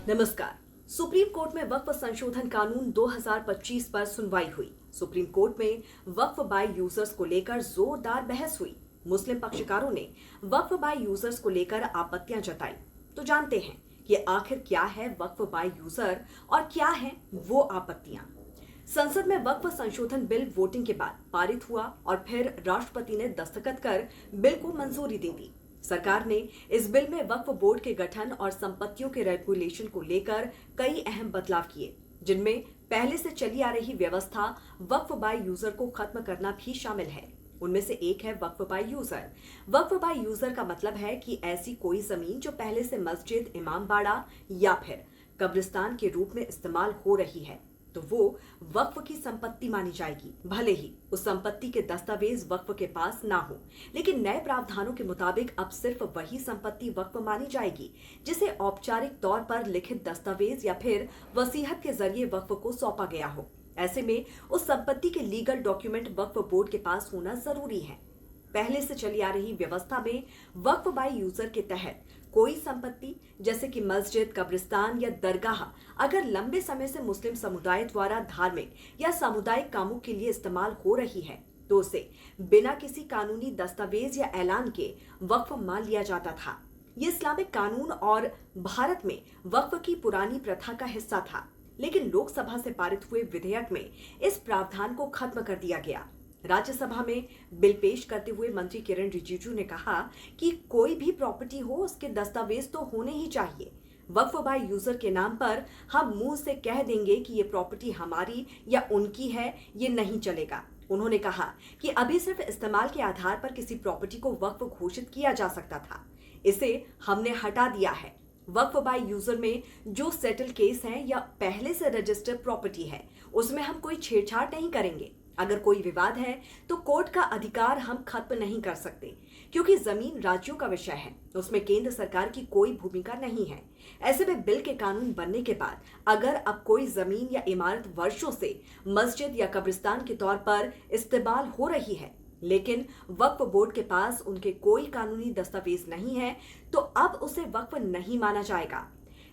नमस्कार। Supreme court में वक्फ संशोधन कानून 2025 पर सुनवाई हुई। सुप्रीम कोर्ट में वक्फ बाय यूजर्स को लेकर जोरदार बहस हुई। मुस्लिम पक्षकारों ने वक्फ बाय यूजर्स को लेकर आपत्तियां जताई। तो जानते हैं कि आखिर क्या है वक्फ बाय यूजर और क्या है वो आपत्तियां। संसद में वक्फ संशोधन बिल वोटिंग के बाद पारित हुआ और फिर राष्ट्रपति ने दस्तखत कर बिल को मंजूरी दे दी। सरकार ने इस बिल में वक्फ बोर्ड के गठन और संपत्तियों के रेगुलेशन को लेकर कई अहम बदलाव किए, जिनमें पहले से चली आ रही व्यवस्था वक्फ बाय यूजर को खत्म करना भी शामिल है। उनमें से एक है वक्फ बाय यूजर। वक्फ बाय यूजर का मतलब है कि ऐसी कोई जमीन जो पहले से मस्जिद, इमामबाड़ा या फिर कब्रिस्तान के रूप में इस्तेमाल हो रही है, तो वो वक्फ की संपत्ति मानी जाएगी, भले ही उस संपत्ति के दस्तावेज वक्फ के पास ना हो। लेकिन नए प्रावधानों के मुताबिक अब सिर्फ वही संपत्ति वक्फ मानी जाएगी जिसे औपचारिक तौर पर लिखित दस्तावेज या फिर वसीयत के जरिए वक्फ को सौंपा गया हो। ऐसे में उस संपत्ति के लीगल डॉक्यूमेंट वक्फ बोर्ड के पास होना जरूरी है। पहले से चली आ रही व्यवस्था में वक्फ बाय यूजर के तहत कोई संपत्ति जैसे कि मस्जिद, कब्रिस्तान या दरगाह अगर लंबे समय से मुस्लिम समुदाय द्वारा धार्मिक या सामुदायिक कामों के लिए इस्तेमाल हो रही है, तो उसे बिना किसी कानूनी दस्तावेज या ऐलान के वक्फ मान लिया जाता था। ये इस्लामिक कानून और भारत में वक्फ की पुरानी प्रथा का हिस्सा था, लेकिन लोकसभा से पारित हुए विधेयक में इस प्रावधान को खत्म कर दिया गया। राज्यसभा में बिल पेश करते हुए मंत्री किरण रिजिजू ने कहा कि कोई भी प्रॉपर्टी हो उसके दस्तावेज तो होने ही चाहिए। वक्फ बाय यूजर के नाम पर हम मुंह से कह देंगे कि ये प्रॉपर्टी हमारी या उनकी है, ये नहीं चलेगा। उन्होंने कहा कि अभी सिर्फ इस्तेमाल के आधार पर किसी प्रॉपर्टी को वक्फ घोषित किया जा सकता था, इसे हमने हटा दिया है। वक्फ बाय यूजर में जो सेटल केस है या पहले से रजिस्टर्ड प्रॉपर्टी है, उसमें हम कोई छेड़छाड़ नहीं करेंगे। अगर कोई विवाद है तो कोर्ट का अधिकार हम खत्म नहीं कर सकते, क्योंकि जमीन राज्यों का विषय है, उसमें केंद्र सरकार की कोई भूमिका नहीं है। ऐसे में बिल के कानून बनने के बाद अगर अब कोई जमीन या इमारत वर्षों से मस्जिद या कब्रिस्तान के तौर पर इस्तेमाल हो रही है, लेकिन वक्फ बोर्ड के पास उनके कोई कानूनी दस्तावेज नहीं है, तो अब उसे वक्फ नहीं माना जाएगा।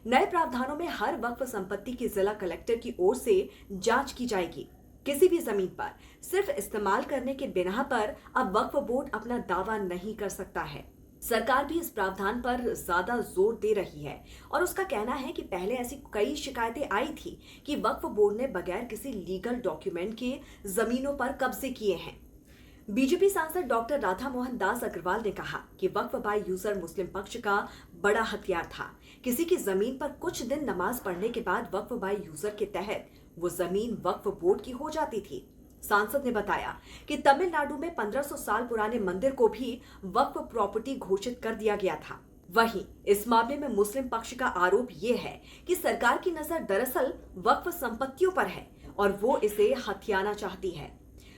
नए प्रावधानों में हर वक्फ संपत्ति की जिला कलेक्टर की ओर से जांच की जाएगी। किसी भी जमीन पर सिर्फ इस्तेमाल करने के बिना पर अब वक्फ बोर्ड अपना दावा नहीं कर सकता है। सरकार भी इस प्रावधान पर ज्यादा जोर दे रही है और उसका कहना है कि पहले ऐसी कई शिकायतें आई थी कि वक्फ बोर्ड ने बगैर किसी लीगल डॉक्यूमेंट के जमीनों पर कब्जे किए हैं। बीजेपी सांसद डॉक्टर राधा मोहन दास अग्रवाल ने कहा कि वक्फ बाय यूजर मुस्लिम पक्ष का बड़ा हथियार था। किसी की जमीन पर कुछ दिन नमाज पढ़ने के बाद वक्फ बाय यूजर के तहत वो जमीन वक्फ बोर्ड की हो जाती थी। सांसद ने बताया कि तमिलनाडु में 1500 साल पुराने मंदिर को भी वक्फ प्रॉपर्टी घोषित कर दिया गया था। वहीं इस मामले में मुस्लिम पक्ष का आरोप ये है कि सरकार की नजर दरअसल वक्फ संपत्तियों पर है और वो इसे हथियाना चाहती है।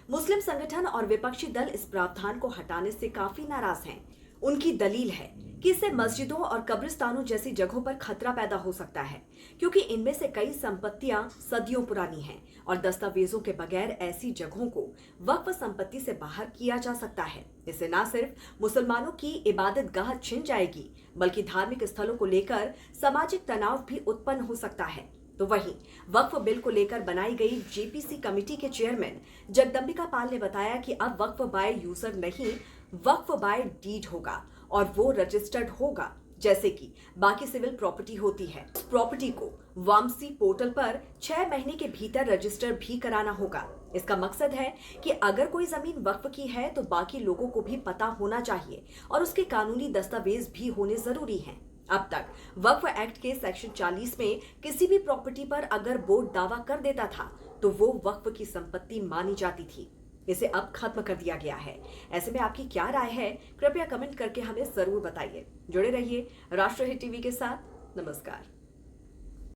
मुस्लिम संगठन और विपक्षी दल इस प्रावधान को हटाने से काफी नाराज हैं। उनकी दलील है कि इससे मस्जिदों और कब्रिस्तानों जैसी जगहों पर खतरा पैदा हो सकता है, क्योंकि इनमें से कई संपत्तियां सदियों पुरानी हैं और दस्तावेजों के बगैर ऐसी जगहों को वक्फ संपत्ति से बाहर किया जा सकता है। इससे न सिर्फ मुसलमानों की इबादत गाह छिन जाएगी, बल्कि धार्मिक स्थलों को लेकर सामाजिक तनाव भी उत्पन्न हो सकता है। तो वहीं वक्फ बिल को लेकर बनाई गई जेपीसी कमेटी के चेयरमैन जगदम्बिका पाल ने बताया कि अब वक्फ बाय यूजर नहीं, वक्फ बाय डीड होगा और वो रजिस्टर्ड होगा जैसे कि बाकी सिविल प्रॉपर्टी होती है। प्रॉपर्टी को वामसी पोर्टल पर 6 महीने के भीतर रजिस्टर भी कराना होगा। इसका मकसद है कि अगर कोई जमीन वक्फ की है तो बाकी लोगों को भी पता होना चाहिए और उसके कानूनी दस्तावेज भी होने जरूरी हैं। अब तक वक्फ एक्ट के सेक्शन 40 में किसी भी प्रॉपर्टी पर अगर बोर्ड दावा कर देता था तो वो वक्फ की संपत्ति मानी जाती थी। इसे अब खत्म कर दिया गया है। ऐसे में आपकी क्या राय है, कृपया कमेंट करके हमें जरूर बताइए। जुड़े रहिए राष्ट्रहित टीवी के साथ। नमस्कार।